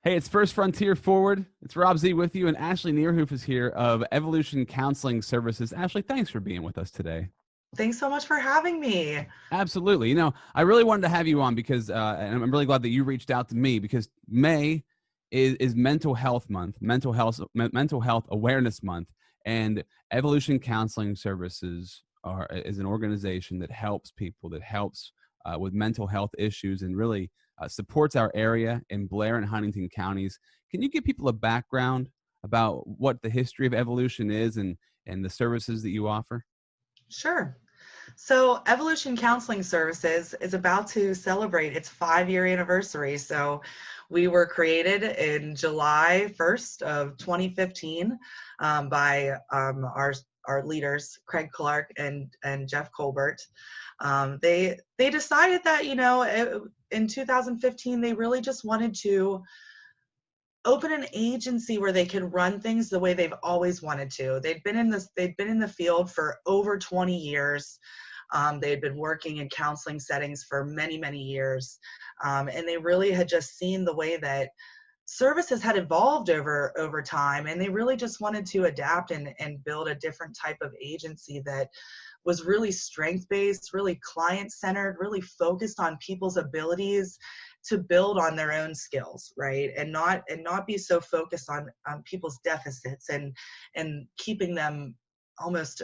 Hey, it's First Frontier Forward. It's Rob Z with you, and Ashleigh Nearhoof is here of Evolution Counseling Services. Ashleigh, thanks for being with us today. Thanks so much for having me. Absolutely. I really wanted to have you on because, and I'm really glad that you reached out to me because May is Mental Health Month, Mental Health Awareness Month, and Evolution Counseling Services is an organization that helps people, that helps with mental health issues, and really supports our area in Blair and Huntingdon counties. Can you give people a background about what the history of Evolution is and the services that you offer? Sure. So, Evolution Counseling Services is about to celebrate its 5-year anniversary. So, we were created in July 1st of 2015 by our leaders, Craig Clark and Jeff Colbert. They decided that, in 2015, they really just wanted to open an agency where they could run things the way they've always wanted to. They'd been in the field for over 20 years. They had been working in counseling settings for many, many years. And they really had just seen the way that services had evolved over time. And they really just wanted to adapt and build a different type of agency that was really strength-based, really client-centered, really focused on people's abilities to build on their own skills, right? And not be so focused on people's deficits and keeping them almost,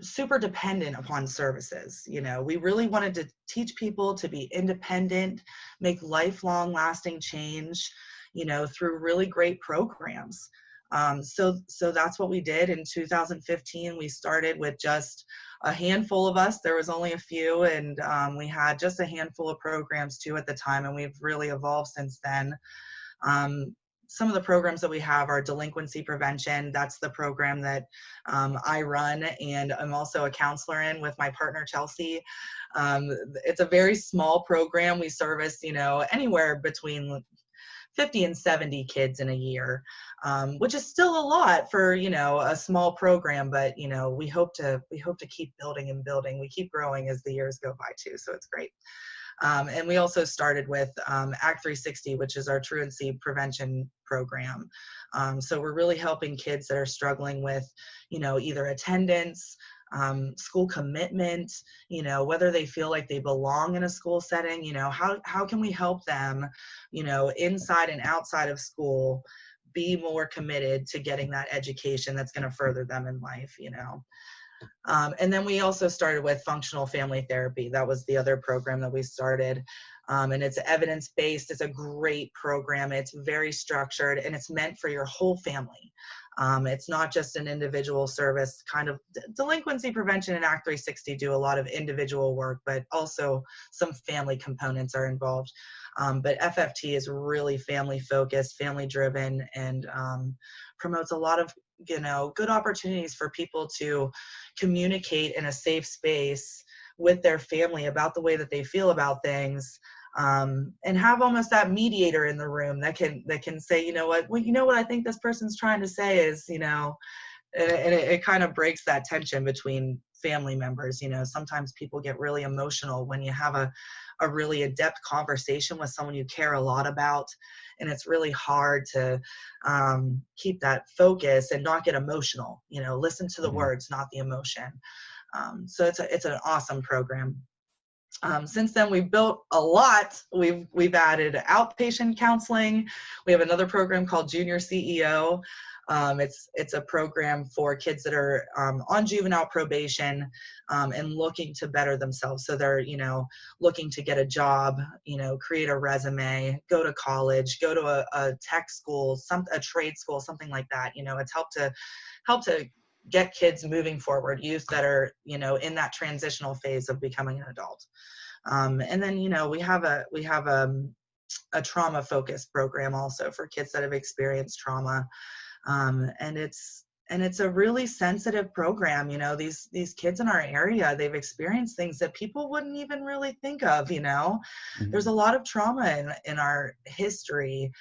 super dependent upon services. We really wanted to teach people to be independent, make lifelong lasting change, through really great programs. So that's what we did in 2015. We started with just a handful of us. There was only a few, and we had just a handful of programs too at the time, and we've really evolved since then. Some of the programs that we have are delinquency prevention. That's the program that I run, and I'm also a counselor in with my partner, Chelsea. It's a very small program. We service, anywhere between 50 and 70 kids in a year, which is still a lot for, a small program, but, we hope to keep building and building. We keep growing as the years go by too, so it's great. And we also started with Act 360, which is our truancy prevention program. So we're really helping kids that are struggling with, either attendance, school commitment, whether they feel like they belong in a school setting, how can we help them, inside and outside of school, be more committed to getting that education that's going to further them in life, And then we also started with functional family therapy. That was the other program that we started. And it's evidence-based. It's a great program. It's very structured, and it's meant for your whole family. It's not just an individual service. Kind of delinquency prevention and Act 360 do a lot of individual work, but also some family components are involved. But FFT is really family-focused, family-driven, and promotes a lot of good opportunities for people to communicate in a safe space with their family about the way that they feel about things, and have almost that mediator in the room that can say, what I think this person's trying to say is, and it kind of breaks that tension between family members. Sometimes people get really emotional when you have a really adept conversation with someone you care a lot about, and it's really hard to keep that focus and not get emotional. Listen to the words, not the emotion. So it's an awesome program. Since then, we've built a lot. We've added outpatient counseling. We have another program called Junior CEO. It's a program for kids that are on juvenile probation and looking to better themselves. So they're, looking to get a job, create a resume, go to college, go to a tech school, a trade school, something like that. It's help to get kids moving forward, youth that are, in that transitional phase of becoming an adult. And then, we have a trauma-focused program also for kids that have experienced trauma. And it's a really sensitive program. These kids in our area, they've experienced things that people wouldn't even really think of. There's a lot of trauma in our history,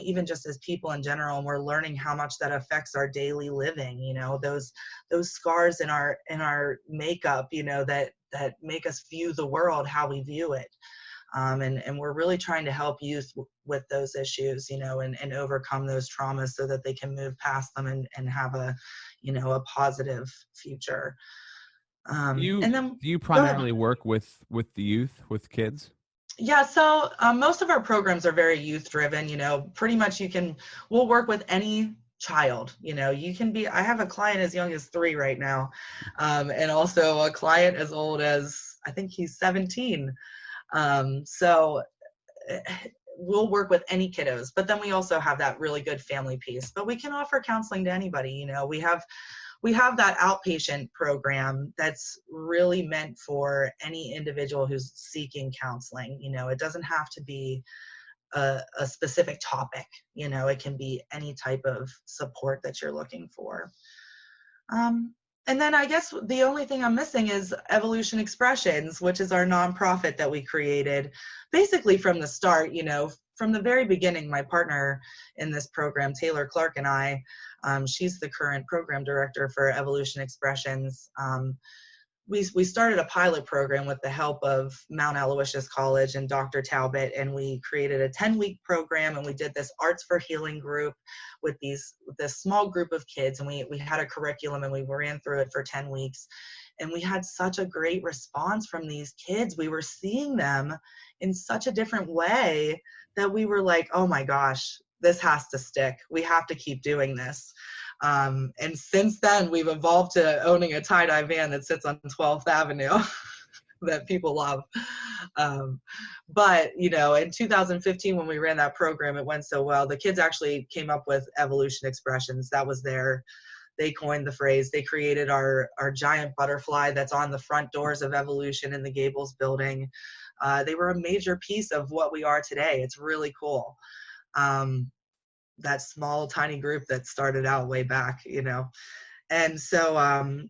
even just as people in general, and we're learning how much that affects our daily living. Those scars in our makeup, that make us view the world how we view it. And we're really trying to help youth with those issues, you know, and overcome those traumas so that they can move past them and have a, you know, a positive future. You And then do you go ahead. primarily work with the youth, with kids? Yeah, so most of our programs are very youth driven, you know, pretty much we'll work with any child, you know, I have a client as young as 3 right now, and also a client as old as, I think he's 17. So eh, we'll work with any kiddos, but then we also have that really good family piece, but we can offer counseling to anybody, you know, we have that outpatient program that's really meant for any individual who's seeking counseling. You know, it doesn't have to be a specific topic, you know, it can be any type of support that you're looking for. And then I guess the only thing I'm missing is Evolution Expressions, which is our nonprofit that we created basically from the start, you know, from the very beginning. My partner in this program, Taylor Clark, and I, she's the current program director for Evolution Expressions. We started a pilot program with the help of Mount Aloysius College and Dr. Talbot, and we created a 10-week program, and we did this Arts for Healing group with this small group of kids, and we had a curriculum, and we ran through it for 10 weeks. And we had such a great response from these kids. We were seeing them in such a different way that we were like, oh my gosh, this has to stick. We have to keep doing this. And since then, we've evolved to owning a tie-dye van that sits on 12th Avenue that people love. But, you know, in 2015, when we ran that program, it went so well. The kids actually came up with Evolution Expressions. That was they coined the phrase. They created our giant butterfly that's on the front doors of Evolution in the Gables building. They were a major piece of what we are today. It's really cool. That small, tiny group that started out way back, you know. And so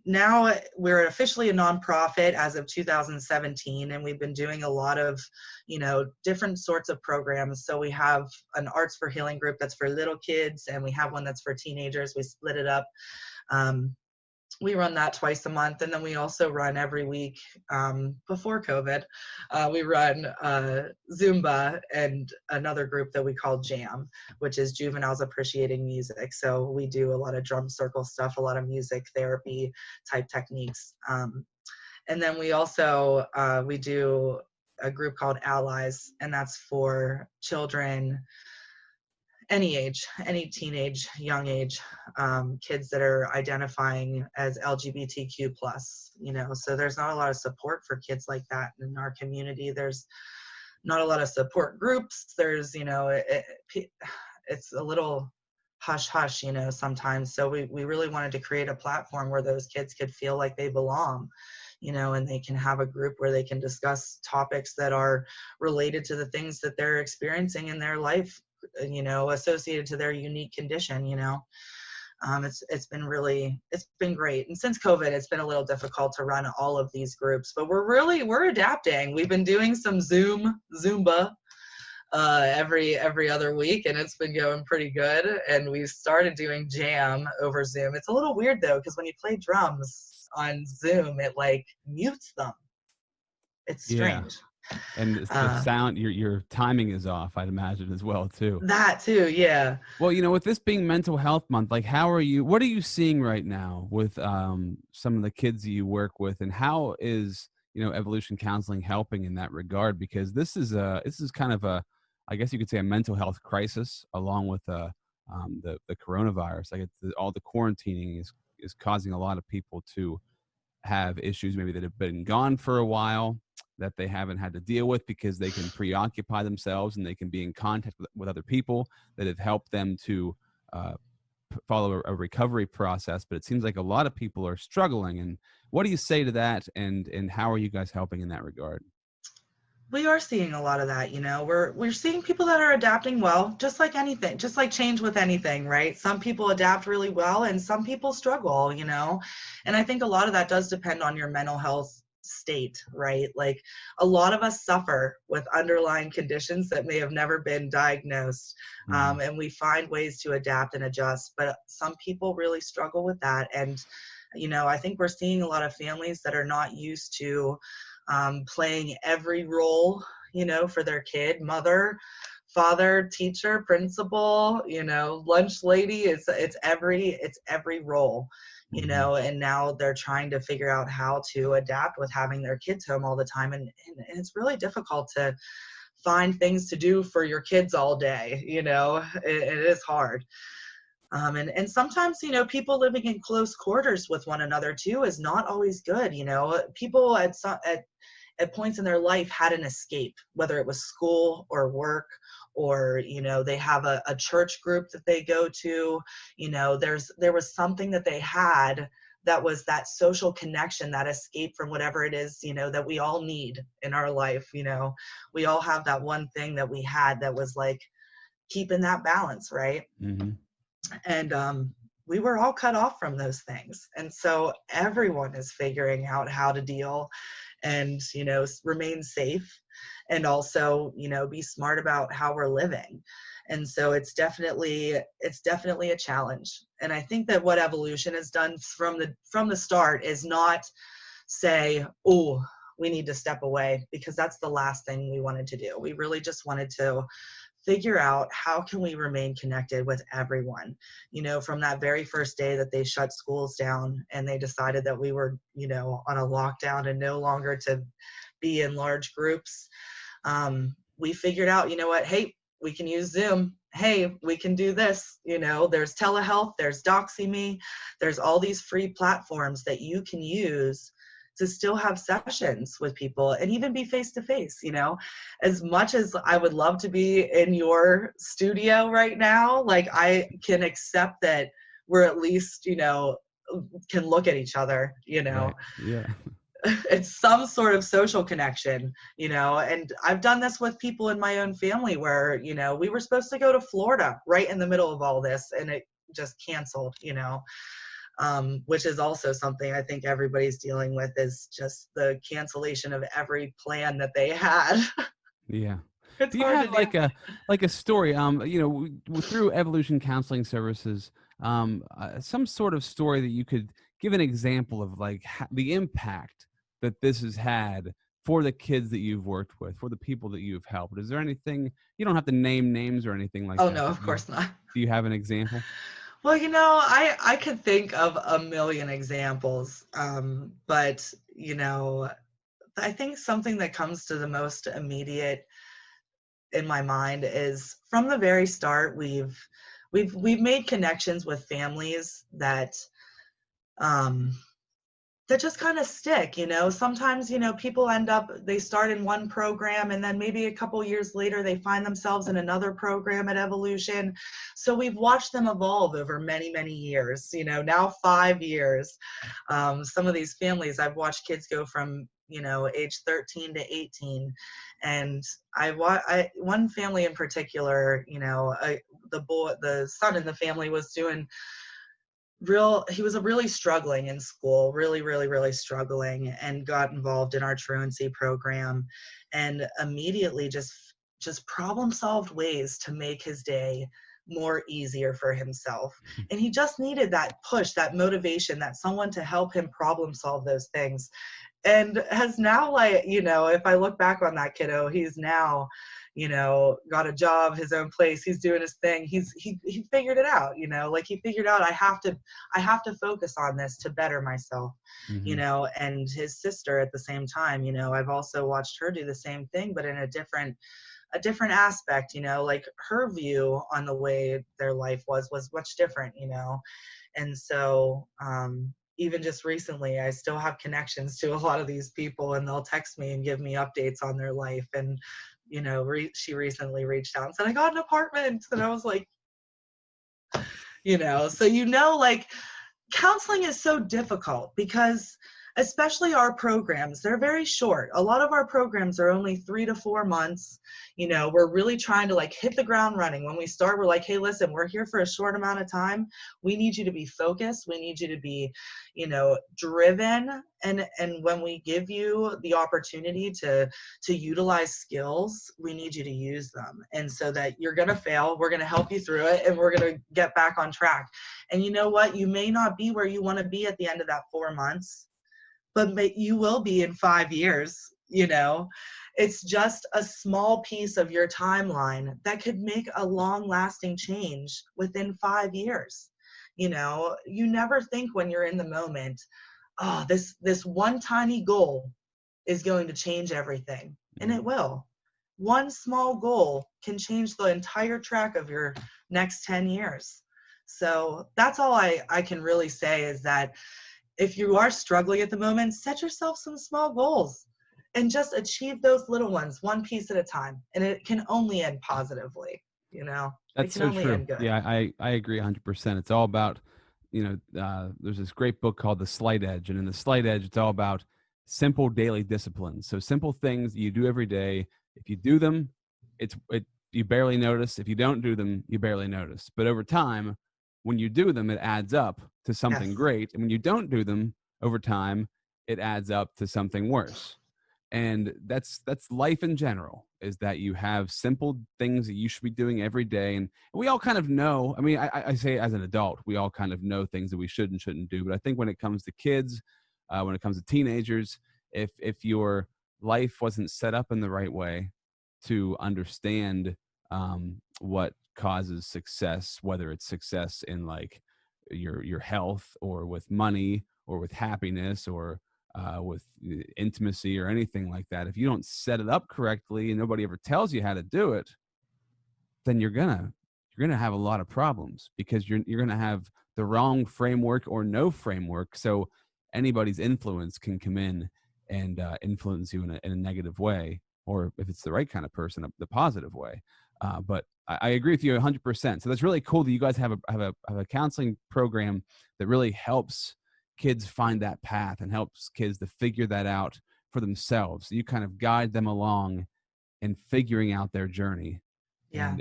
now we're officially a nonprofit as of 2017, and we've been doing a lot of, you know, different sorts of programs. So we have an Arts for Healing group that's for little kids, and we have one that's for teenagers. We split it up. We run that twice a month, and then we also run every week. Before COVID, we run Zumba and another group that we call Jam, which is Juveniles Appreciating Music. So we do a lot of drum circle stuff, a lot of music therapy type techniques. And then we also we do a group called Allies, and that's for children any age, any teenage, young age, kids that are identifying as LGBTQ plus, you know. So there's not a lot of support for kids like that in our community. There's not a lot of support groups. There's, you know, it's a little hush hush, you know, sometimes. So we really wanted to create a platform where those kids could feel like they belong, you know, and they can have a group where they can discuss topics that are related to the things that they're experiencing in their life, you know, associated to their unique condition, you know. It's been great. And since COVID, it's been a little difficult to run all of these groups, but we're adapting. We've been doing some Zumba every other week, and it's been going pretty good. And we started doing Jam over Zoom. It's a little weird though, because when you play drums on Zoom, it like mutes them. It's Yeah. strange. And the sound, your timing is off, I'd imagine, as well too. That too, yeah. Well, you know, with this being Mental Health Month, like, what are you seeing right now with some of the kids that you work with, and how is, you know, Evolution Counseling helping in that regard? Because this is kind of I guess you could say, a mental health crisis, along with the coronavirus. Like, all the quarantining is causing a lot of people to have issues maybe that have been gone for a while that they haven't had to deal with, because they can preoccupy themselves and they can be in contact with other people that have helped them to follow a recovery process. But it seems like a lot of people are struggling. And what do you say to that? And how are you guys helping in that regard? We are seeing a lot of that, you know. We're seeing people that are adapting well, just like anything, just like change with anything, right? Some people adapt really well and some people struggle, you know. And I think a lot of that does depend on your mental health state, right? Like, a lot of us suffer with underlying conditions that may have never been diagnosed, Mm-hmm. and we find ways to adapt and adjust, but some people really struggle with that. And, you know, I think we're seeing a lot of families that are not used to playing every role, for their kid. Mother, father, teacher, principal, lunch lady. It's every role, and now they're trying to figure out how to adapt with having their kids home all the time. And it's really difficult to find things to do for your kids all day. It is hard. And sometimes, people living in close quarters with one another too is not always good. People at points in their life had an escape, whether it was school or work, or they have a church group that they go to. There was something that they had that was that social connection, that escape from whatever it is that we all need in our life. We all have that one thing that we had that was like keeping that balance, right? Mm-hmm. And we were all cut off from those things, and so everyone is figuring out how to deal and remain safe, and also be smart about how we're living. And so it's definitely a challenge. And I think that what evolution has done from the start is not say, oh, we need to step away, because that's the last thing we wanted to do. We really just wanted to figure out how can we remain connected with everyone. From that very first day that they shut schools down and they decided that we were on a lockdown and no longer to be in large groups, we figured out, what, hey, we can use Zoom. Hey, we can do this. There's telehealth, there's DoxyMe, there's all these free platforms that you can use to still have sessions with people and even be face-to-face. As much as I would love to be in your studio right now, like I can accept that we're at least, can look at each other, Right. Yeah. It's some sort of social connection, and I've done this with people in my own family where, we were supposed to go to Florida right in the middle of all this and it just canceled, which is also something I think everybody's dealing with, is just the cancellation of every plan that they had. Yeah. It's Do you hard have to do. like a story, through evolution counseling services, some sort of story that you could give an example of, like the impact that this has had for the kids that you've worked with, for the people that you've helped? Is there anything, you don't have to name names or anything like Oh that, no, but of course not. do you have an example? Well, I could think of a million examples, but I think something that comes to the most immediate in my mind is, from the very start, we've made connections with families that um that just kind of stick. Sometimes people they start in one program and then maybe a couple years later they find themselves in another program at Evolution. So we've watched them evolve over many years, now 5 years. Some of these families, I've watched kids go from age 13 to 18. And one family in particular, the son in the family was doing he was really struggling in school, really struggling, and got involved in our truancy program, and immediately just problem solved ways to make his day more easier for himself. And he just needed that push, that motivation, that someone to help him problem solve those things. And has now, like, if I look back on that kiddo, he's now got a job, his own place, he's doing his thing, he figured it out. Like, he figured out, I have to focus on this to better myself. Mm-hmm. And his sister at the same time, I've also watched her do the same thing, but in a different aspect. Like, her view on the way their life was much different. And so even just recently, I still have connections to a lot of these people, and they'll text me and give me updates on their life. And she recently reached out and said, I got an apartment. And I was like, so like, counseling is so difficult because, especially our programs, they're very short. A lot of our programs are only 3 to 4 months. We're really trying to, like, hit the ground running. When we start, we're like, hey, listen, we're here for a short amount of time. We need you to be focused. We need you to be, driven. And when we give you the opportunity to utilize skills, we need you to use them. And so that you're going to fail, we're going to help you through it, and we're going to get back on track. And you know what? You may not be where you want to be at the end of that 4 months, but you will be in 5 years. you know, it's just a small piece of your timeline that could make a long lasting change within 5 years. You know, you never think when you're in the moment, oh, this one tiny goal is going to change everything. And it will. One small goal can change the entire track of your next 10 years. So that's all I can really say is that if you are struggling at the moment, set yourself some small goals and just achieve those little ones one piece at a time. And it can only end positively, you know, it That's can so only true. end good. Yeah, I agree 100%. It's all about, there's this great book called The Slight Edge, and in The Slight Edge, it's all about simple daily disciplines. So simple things that you do every day. If you do them, you barely notice. If you don't do them, you barely notice. But over time, when you do them, it adds up to something Yes. great. And when you don't do them over time, it adds up to something worse. And that's life in general, is that you have simple things that you should be doing every day. And we all kind of know, I mean, I say as an adult, we all kind of know things that we should and shouldn't do. But I think when it comes to kids, when it comes to teenagers, if your life wasn't set up in the right way to understand what causes success, whether it's success in like your health, or with money, or with happiness, or with intimacy, or anything like that, if you don't set it up correctly and nobody ever tells you how to do it, then you're gonna have a lot of problems, because you're gonna have the wrong framework or no framework. So anybody's influence can come in and influence you in a negative way, or if it's the right kind of person, the positive way. But I agree with you 100%. So that's really cool that you guys have a counseling program that really helps kids find that path and helps kids to figure that out for themselves. You kind of guide them along in figuring out their journey, Yeah.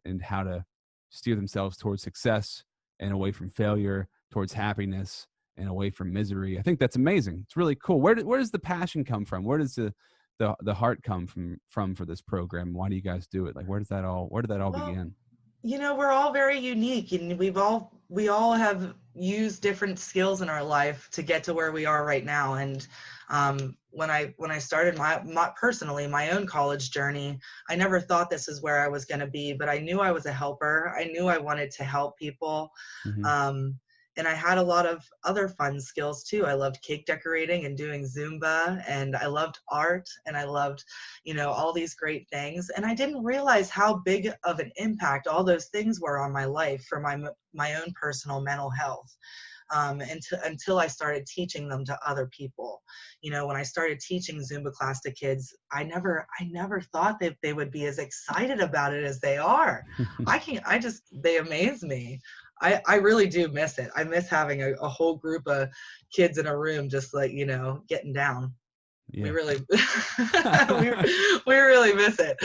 and how to steer themselves towards success and away from failure, towards happiness and away from misery. I think that's amazing. It's really cool. Where does the passion come from? Where does the heart come from for this program? Why do you guys do it? Like, where did that all Well, begin? you know, we're all very unique, and we all have used different skills in our life to get to where we are right now. And when I started personally my own college journey, I never thought this is where I was going to be, but I knew I was a helper. I knew I wanted to help people. Hmm. Um, and I had a lot of other fun skills too. I loved cake decorating and doing Zumba, and I loved art, and I loved, you know, all these great things. And I didn't realize how big of an impact all those things were on my life for my own personal mental health. Until I started teaching them to other people. You know, when I started teaching Zumba class to kids, I never thought that they would be as excited about it as they are. They amaze me. I really do miss it. I miss having a whole group of kids in a room just like, you know, getting down. We Yeah. really we really miss it.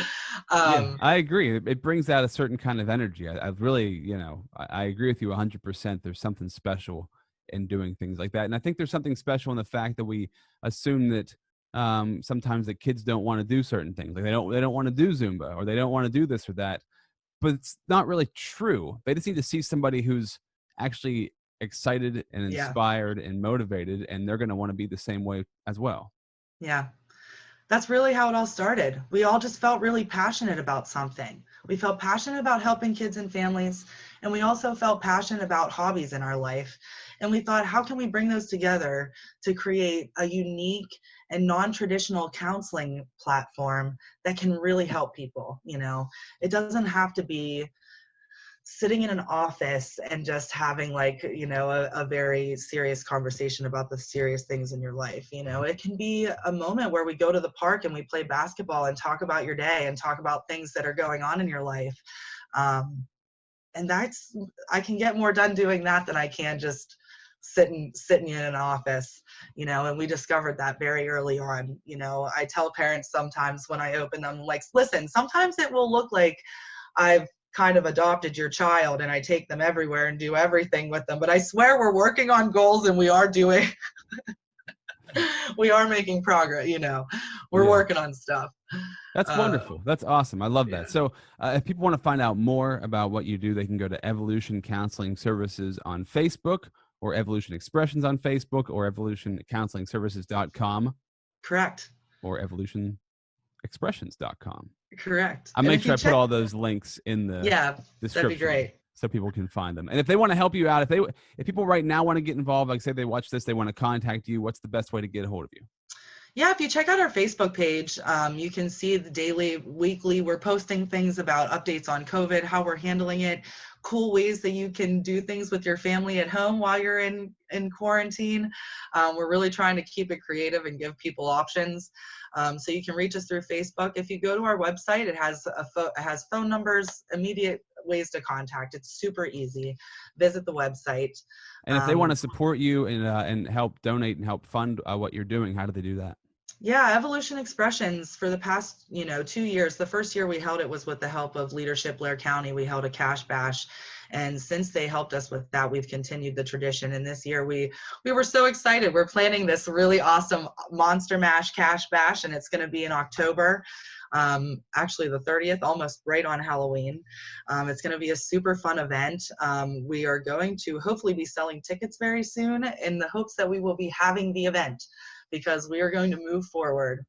Yeah, Um, I agree. It brings out a certain kind of energy. I really, I agree with you 100%. There's something special in doing things like that. And I think there's something special in the fact that we assume that sometimes that kids don't want to do certain things. Like they don't want to do Zumba, or they don't want to do this or that. But it's not really true. They just need to see somebody who's actually excited and yeah, inspired and motivated, and they're going to want to be the same way as well. yeah. That's really how it all started. We all just felt really passionate about something. We felt passionate about helping kids and families, and we also felt passionate about hobbies in our life. And we thought, how can we bring those together to create a unique and non-traditional counseling platform that can really help people? You know, it doesn't have to be sitting in an office and just having, like, you know, a very serious conversation about the serious things in your life. You know, it can be a moment where we go to the park and we play basketball and talk about your day and talk about things that are going on in your life. um, and I can get more done doing that than I can just sitting in an office. You know, and we discovered that very early on. You know, I tell parents sometimes when I open them, like, listen, sometimes it will look like I've kind of adopted your child and I take them everywhere and do everything with them. But I swear we're working on goals, and we are doing, we are making progress, you know, we're Yeah. working on stuff. That's Uh, wonderful. That's awesome. I love that. yeah, So, if people want to find out more about what you do, they can go to Evolution Counseling Services on Facebook, or Evolution Expressions on Facebook, or evolutioncounselingservices.com. correct. or evolutionexpressions.com. Correct. I'll And make if you sure I put check, all those links in the yeah, that'd be description great. so people can find them. And if they want to help you out, if people right now want to get involved, like say they watch this, they want to contact you, what's the best way to get a hold of you? Yeah, if you check out our Facebook page, you can see the daily, weekly, we're posting things about updates on COVID, how we're handling it, cool ways that you can do things with your family at home while you're in quarantine. We're really trying to keep it creative and give people options. So you can reach us through Facebook. If you go to our website, it has phone numbers, immediate ways to contact. It's super easy. Visit the website. And if they want to support you and help donate and help fund what you're doing, how do they do that? Yeah, Evolution Expressions for the past, 2 years. The first year we held it was with the help of Leadership Blair County. We held a cash bash. And since they helped us with that, we've continued the tradition. And this year we were so excited. We're planning this really awesome Monster Mash cash bash, and it's going to be in October. Actually the 30th, almost right on Halloween. It's going to be a super fun event. We are going to hopefully be selling tickets very soon in the hopes that we will be having the event, because we are going to move forward.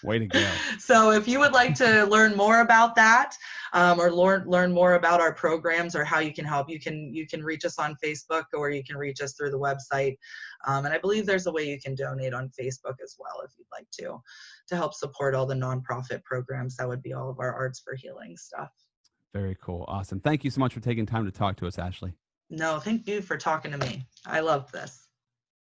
Way to go. So if you would like to learn more about that, or learn more about our programs or how you can help, you can reach us on Facebook, or you can reach us through the website. And I believe there's a way you can donate on Facebook as well if you'd like to help support all the nonprofit programs. That would be all of our Arts for Healing stuff. Very cool. Awesome. Thank you so much for taking time to talk to us, Ashleigh. No, thank you for talking to me. I love this.